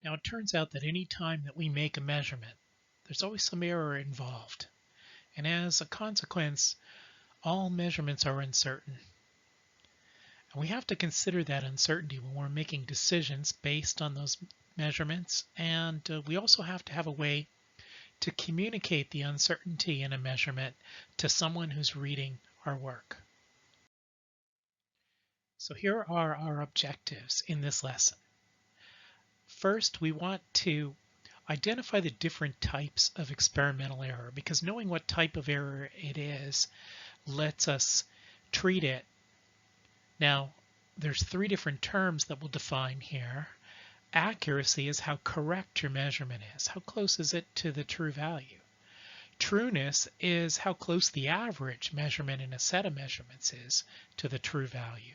Now, it turns out that any time that we make a measurement, there's always some error involved. And as a consequence, all measurements are uncertain. And we have to consider that uncertainty when we're making decisions based on those measurements. And we also have to have a way to communicate the uncertainty in a measurement to someone who's reading our work. So here are our objectives in this lesson. First, we want to identify the different types of experimental error, because knowing what type of error it is lets us treat it. Now, there's three different terms that we'll define here. Accuracy is how correct your measurement is. How close is it to the true value? Trueness is how close the average measurement in a set of measurements is to the true value.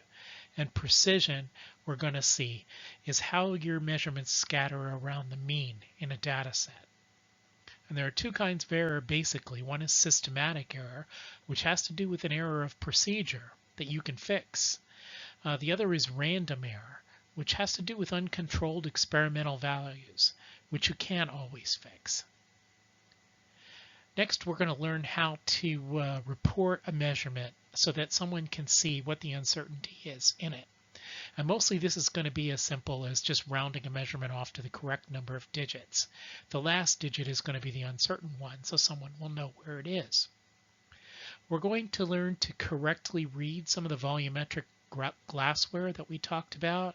And precision, we're going to see, is how your measurements scatter around the mean in a data set. And there are two kinds of error basically. One is systematic error, which has to do with an error of procedure that you can fix. The other is random error, which has to do with uncontrolled experimental values, which you can't always fix. Next, we're going to learn how to report a measurement so that someone can see what the uncertainty is in it. And mostly this is going to be as simple as just rounding a measurement off to the correct number of digits. The last digit is going to be the uncertain one, so someone will know where it is. We're going to learn to correctly read some of the volumetric glassware that we talked about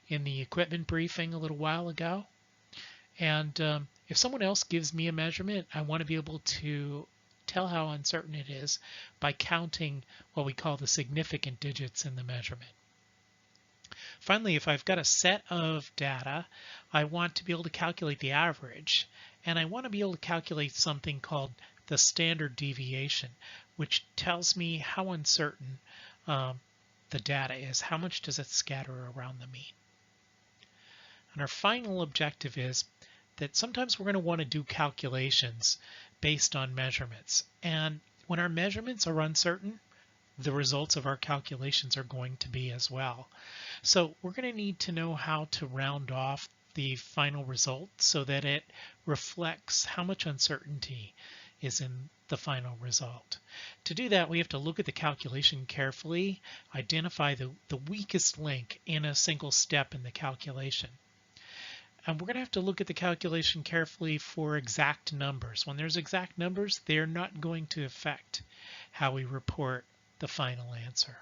in the equipment briefing a little while ago. And if someone else gives me a measurement, I want to be able to tell how uncertain it is by counting what we call the significant digits in the measurement. Finally, if I've got a set of data, I want to be able to calculate the average, and I want to be able to calculate something called the standard deviation, which tells me how uncertain the data is. How much does it scatter around the mean? And our final objective is that sometimes we're going to want to do calculations based on measurements. And when our measurements are uncertain, the results of our calculations are going to be as well. So we're going to need to know how to round off the final result so that it reflects how much uncertainty is in the final result. To do that, we have to look at the calculation carefully, identify the weakest link in a single step in the calculation. And we're going to have to look at the calculation carefully for exact numbers. When there's exact numbers, they're not going to affect how we report the final answer.